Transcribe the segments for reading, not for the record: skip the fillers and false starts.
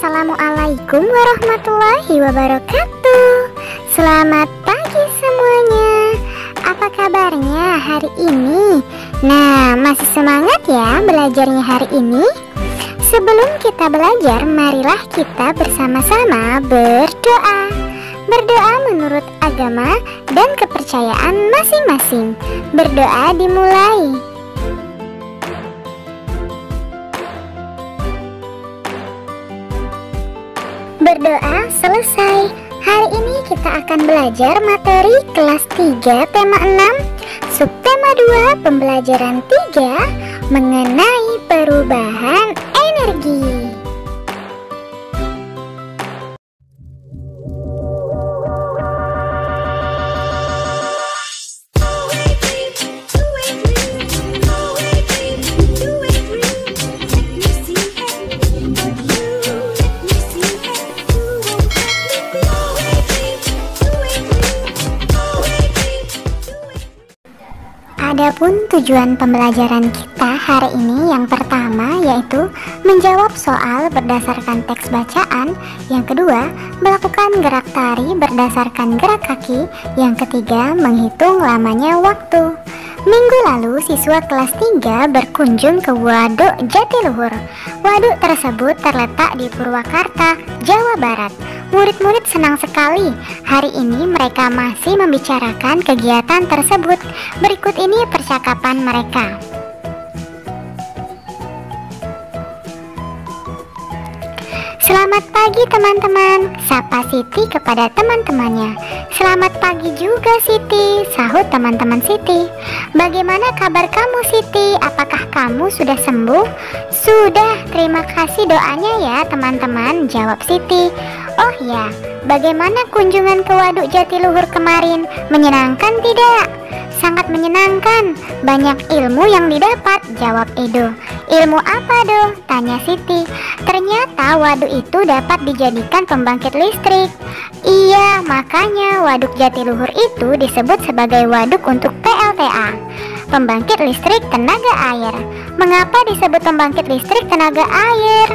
Assalamualaikum warahmatullahi wabarakatuh. Selamat pagi semuanya. Apa kabarnya hari ini? Nah, masih semangat ya belajarnya hari ini? Sebelum kita belajar, marilah kita bersama-sama berdoa. Berdoa menurut agama dan kepercayaan masing-masing. Berdoa dimulai. Berdoa selesai. Hari ini kita akan belajar materi kelas 3 tema 6, subtema 2 pembelajaran 3 mengenai perubahan energi. Adapun tujuan pembelajaran kita hari ini yang pertama yaitu menjawab soal berdasarkan teks bacaan, yang kedua melakukan gerak tari berdasarkan gerak kaki, yang ketiga menghitung lamanya waktu. Minggu lalu siswa kelas 3 berkunjung ke Waduk Jatiluhur. Waduk tersebut terletak di Purwakarta, Jawa Barat. Murid-murid senang sekali. Hari ini mereka masih membicarakan kegiatan tersebut. Berikut ini percakapan mereka. Selamat pagi teman-teman, sapa Siti kepada teman-temannya. Selamat pagi juga Siti, sahut teman-teman Siti. Bagaimana kabar kamu Siti? Apakah kamu sudah sembuh? Sudah, terima kasih doanya ya teman-teman, jawab Siti. Oh ya, bagaimana kunjungan ke Waduk Jatiluhur kemarin? Menyenangkan tidak? Sangat menyenangkan, banyak ilmu yang didapat, jawab Edo. Ilmu apa Do? Tanya Siti. Ternyata waduk itu dapat dijadikan pembangkit listrik. Iya, makanya Waduk Jatiluhur itu disebut sebagai waduk untuk PLTA, pembangkit listrik tenaga air. Mengapa disebut pembangkit listrik tenaga air?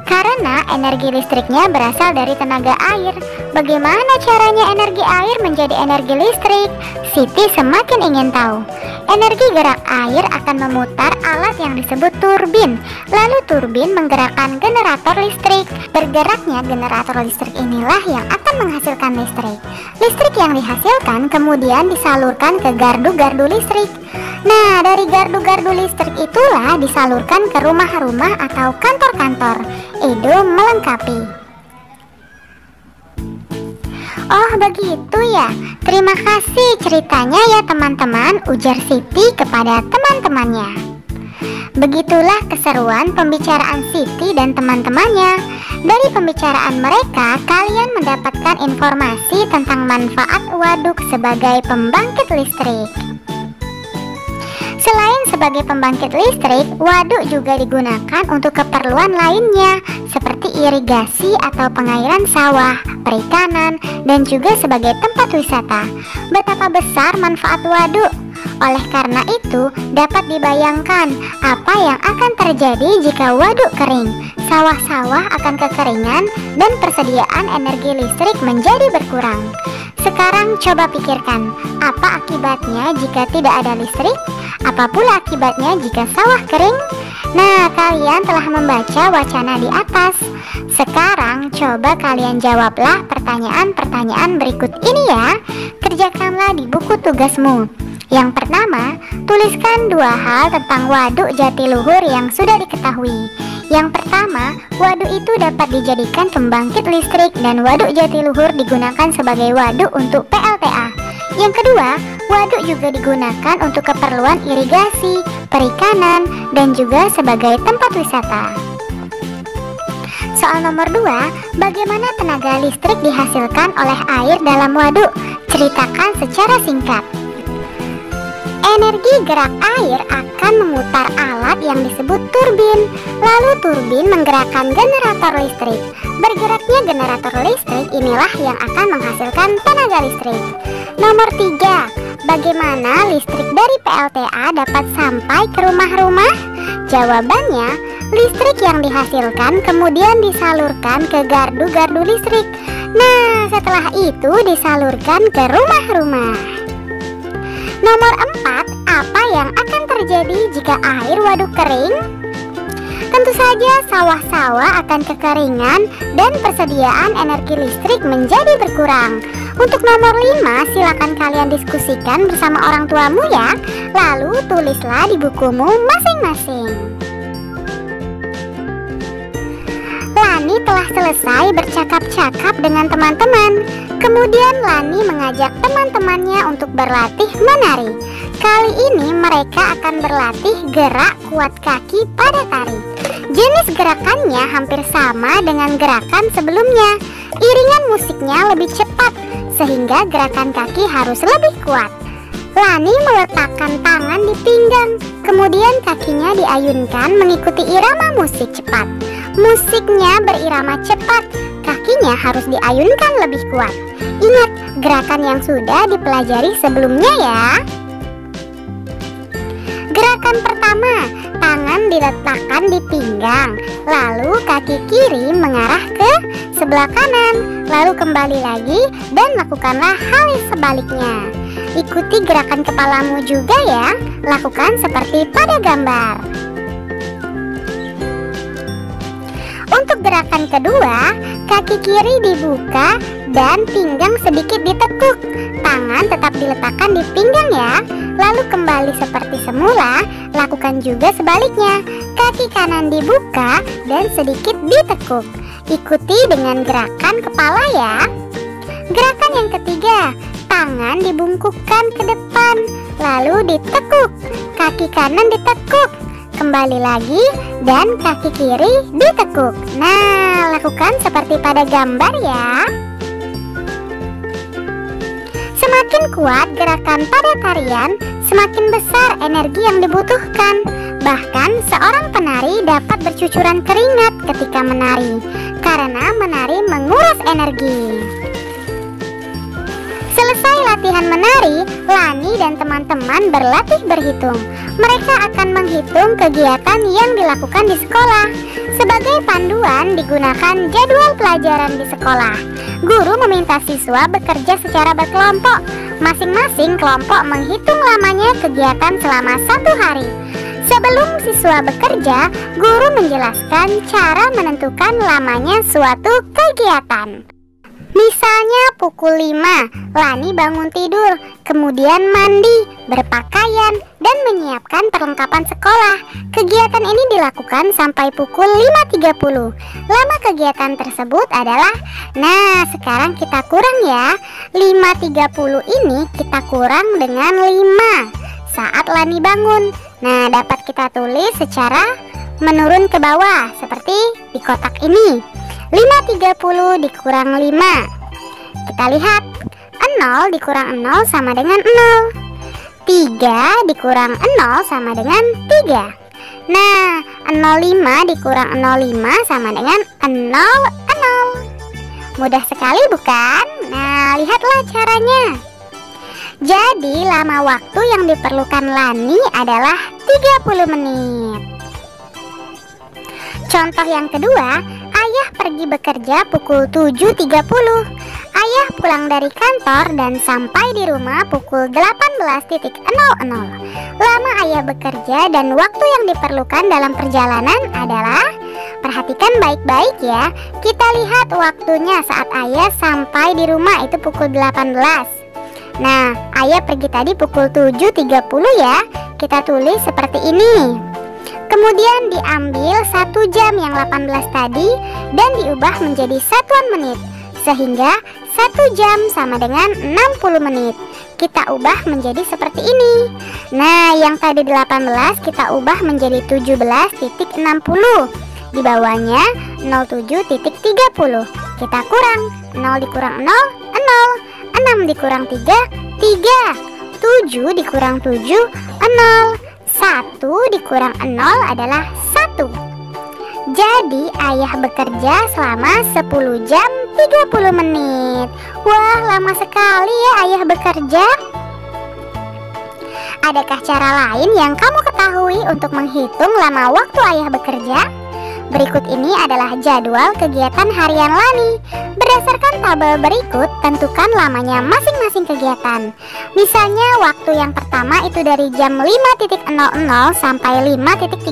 Karena energi listriknya berasal dari tenaga air. Bagaimana caranya energi air menjadi energi listrik? Siti semakin ingin tahu. Energi gerak air akan memutar alat yang disebut turbin. Lalu turbin menggerakkan generator listrik. Bergeraknya generator listrik inilah yang akan menghasilkan listrik. Listrik yang dihasilkan kemudian disalurkan ke gardu-gardu listrik. Nah, dari gardu-gardu listrik itulah disalurkan ke rumah-rumah atau kantor-kantor. Edo melengkapi. Oh begitu ya, terima kasih ceritanya ya teman-teman, ujar Siti kepada teman-temannya. Begitulah keseruan pembicaraan Siti dan teman-temannya. Dari pembicaraan mereka, kalian mendapatkan informasi tentang manfaat waduk sebagai pembangkit listrik. Selain sebagai pembangkit listrik, waduk juga digunakan untuk keperluan lainnya seperti irigasi atau pengairan sawah, perikanan, dan juga sebagai tempat wisata. Betapa besar manfaat waduk. Oleh karena itu, dapat dibayangkan apa yang akan terjadi jika waduk kering. Sawah-sawah akan kekeringan dan persediaan energi listrik menjadi berkurang. Sekarang coba pikirkan, apa akibatnya jika tidak ada listrik? Apa pula akibatnya jika sawah kering? Nah, kalian telah membaca wacana di atas. Sekarang coba kalian jawablah pertanyaan-pertanyaan berikut ini ya. Kerjakanlah di buku tugasmu. Yang pertama, tuliskan 2 hal tentang Waduk Jatiluhur yang sudah diketahui. Yang pertama, waduk itu dapat dijadikan pembangkit listrik dan Waduk Jatiluhur digunakan sebagai waduk untuk PLTA. Yang kedua, waduk juga digunakan untuk keperluan irigasi, perikanan, dan juga sebagai tempat wisata. Soal nomor 2, bagaimana tenaga listrik dihasilkan oleh air dalam waduk? Ceritakan secara singkat. Energi gerak air akan memutar alat yang disebut turbin. Lalu turbin menggerakkan generator listrik. Bergeraknya generator listrik inilah yang akan menghasilkan tenaga listrik. Nomor 3, bagaimana listrik dari PLTA dapat sampai ke rumah-rumah? Jawabannya, Listrik yang dihasilkan kemudian disalurkan ke gardu-gardu listrik. Nah, setelah itu disalurkan ke rumah-rumah. Nomor 4, apa yang akan terjadi jika air waduk kering? Tentu saja sawah-sawah akan kekeringan dan persediaan energi listrik menjadi berkurang. Untuk nomor 5, silakan kalian diskusikan bersama orang tuamu ya. Lalu tulislah di bukumu masing-masing. Lani telah selesai bercakap-cakap dengan teman-teman. Kemudian Lani mengajak teman-temannya untuk berlatih menari. Kali ini mereka akan berlatih gerak kuat kaki pada tari. Jenis gerakannya hampir sama dengan gerakan sebelumnya. Iringan musiknya lebih cepat, sehingga gerakan kaki harus lebih kuat. Lani meletakkan tangan di pinggang, kemudian kakinya diayunkan mengikuti irama musik cepat. Musiknya berirama cepat, kakinya harus diayunkan lebih kuat. Ingat gerakan yang sudah dipelajari sebelumnya ya. Gerakan pertama, tangan diletakkan di pinggang, lalu kaki kiri mengarah ke sebelah kanan, lalu kembali lagi dan lakukanlah hal sebaliknya. Ikuti gerakan kepalamu juga ya, lakukan seperti pada gambar. Untuk gerakan kedua, kaki kiri dibuka dan pinggang sedikit ditekuk. Tangan tetap diletakkan di pinggang ya. Lalu kembali seperti semula, lakukan juga sebaliknya. Kaki kanan dibuka dan sedikit ditekuk. Ikuti dengan gerakan kepala ya. Gerakan yang ketiga, tangan dibungkukkan ke depan, lalu ditekuk. Kaki kanan ditekuk. Kembali lagi dan kaki kiri ditekuk. Nah, lakukan seperti pada gambar ya. Semakin kuat gerakan pada tarian, semakin besar energi yang dibutuhkan. Bahkan seorang penari dapat bercucuran keringat ketika menari, karena menari menguras energi. Selesai latihan menari, Lani dan teman-teman berlatih berhitung. Mereka akan menghitung kegiatan yang dilakukan di sekolah. Sebagai panduan digunakan jadwal pelajaran di sekolah. Guru meminta siswa bekerja secara berkelompok. Masing-masing kelompok menghitung lamanya kegiatan selama 1 hari. Sebelum siswa bekerja, guru menjelaskan cara menentukan lamanya suatu kegiatan. Misalnya pukul 5, Lani bangun tidur, kemudian mandi, berpakaian, dan menyiapkan perlengkapan sekolah. Kegiatan ini dilakukan sampai pukul 5.30. Lama kegiatan tersebut adalah, nah sekarang kita kurang ya. 5.30 ini kita kurang dengan 5 saat Lani bangun. Nah, dapat kita tulis secara menurun ke bawah, seperti di kotak ini. 5.30 dikurang 5. Kita lihat, 0 dikurang 0 sama dengan 0. 3 dikurang 0 sama dengan 3. Nah, 05 dikurang 05 sama dengan 00. Mudah sekali bukan? Nah, lihatlah caranya. Jadi, lama waktu yang diperlukan Lani adalah 30 menit. Contoh yang kedua, ayah pergi bekerja pukul 7.30. Ayah pulang dari kantor dan sampai di rumah pukul 18.00. Lama ayah bekerja dan waktu yang diperlukan dalam perjalanan adalah, perhatikan baik-baik ya. Kita lihat waktunya saat ayah sampai di rumah itu pukul 18. Nah, ayah pergi tadi pukul 7.30 ya. Kita tulis seperti ini. Kemudian diambil 1 jam yang 18 tadi dan diubah menjadi satuan menit, sehingga 1 jam sama dengan 60 menit. Kita ubah menjadi seperti ini. Nah, yang tadi 18 kita ubah menjadi 17.60. Di bawahnya 07.30. Kita kurang 0 dikurang 0, 0. 6 dikurang 3, 3. 7 dikurang 7, 0. 1 dikurang 0 adalah 1. Jadi ayah bekerja selama 10 jam 30 menit. Wah, lama sekali ya ayah bekerja. Adakah cara lain yang kamu ketahui untuk menghitung lama waktu ayah bekerja? Berikut ini adalah jadwal kegiatan harian Lani. Berdasarkan tabel berikut, tentukan lamanya masing-masing kegiatan. Misalnya waktu yang pertama itu dari jam 5.00 sampai 5.30.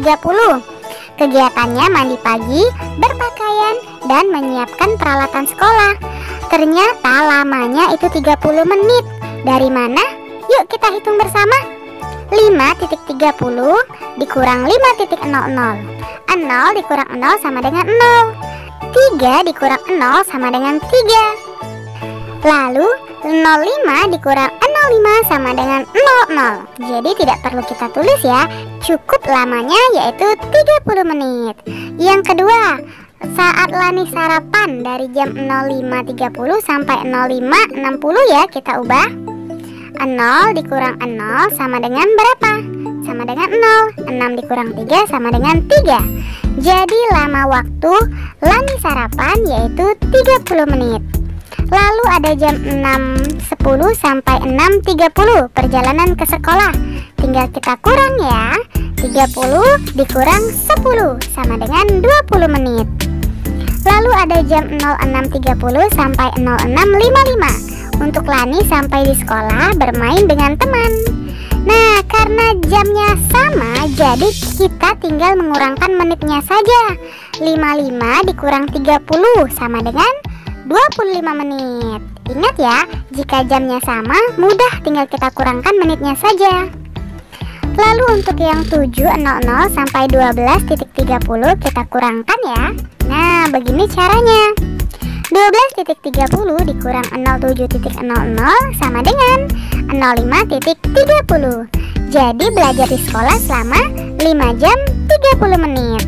Kegiatannya mandi pagi, berpakaian, dan menyiapkan peralatan sekolah. Ternyata lamanya itu 30 menit. Dari mana? Yuk kita hitung bersama. 5.30 dikurang 5.00. 0 dikurang 0 sama dengan 0. 3 dikurang 0 sama dengan 3. Lalu 05 dikurang 05 sama dengan 00. Jadi tidak perlu kita tulis ya. Cukup lamanya yaitu 30 menit. Yang kedua, saat Lani sarapan dari jam 05.30 sampai 05.60 ya, kita ubah. 0 dikurang 0 sama dengan berapa? Sama dengan 0. 6 dikurang 3 sama dengan 3. Jadi lama waktu Lani sarapan yaitu 30 menit. Lalu ada jam 6.10 sampai 6.30 perjalanan ke sekolah. Tinggal kita kurang ya. 30 dikurang 10 sama dengan 20 menit. Lalu ada jam 06.30 sampai 06.55 untuk Lani sampai di sekolah bermain dengan teman. Nah, karena jamnya sama, jadi kita tinggal mengurangkan menitnya saja. 55 dikurang 30 sama dengan 25 menit. Ingat ya, jika jamnya sama, mudah tinggal kita kurangkan menitnya saja. Lalu untuk yang 7.00 sampai 12.30 kita kurangkan ya. Nah, begini caranya. 12.30 dikurang 07.00 sama dengan 05.30. Jadi belajar di sekolah selama 5 jam 30 menit.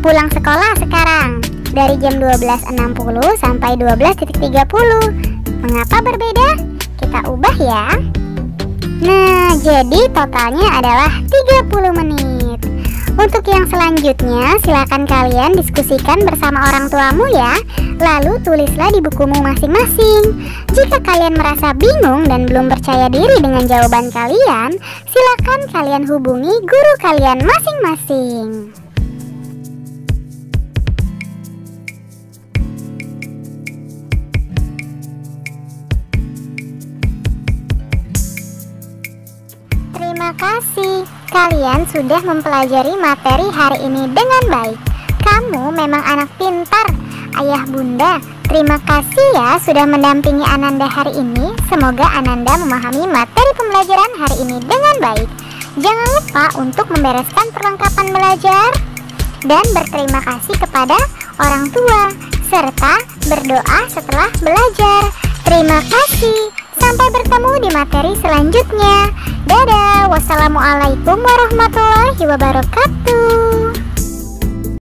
Pulang sekolah sekarang dari jam 12.60 sampai 12.30. Mengapa berbeda? Kita ubah ya. Nah, jadi totalnya adalah 30 menit. Untuk yang selanjutnya, silakan kalian diskusikan bersama orang tuamu ya. Lalu tulislah di bukumu masing-masing. Jika kalian merasa bingung dan belum percaya diri dengan jawaban kalian, silakan kalian hubungi guru kalian masing-masing. Terima kasih, kalian sudah mempelajari materi hari ini dengan baik. Kamu memang anak pintar. Ayah bunda, terima kasih ya sudah mendampingi Ananda hari ini. Semoga Ananda memahami materi pembelajaran hari ini dengan baik. Jangan lupa untuk membereskan perlengkapan belajar dan berterima kasih kepada orang tua, serta berdoa setelah belajar. Terima kasih. Sampai bertemu di materi selanjutnya. Dadah, wassalamualaikum warahmatullahi wabarakatuh.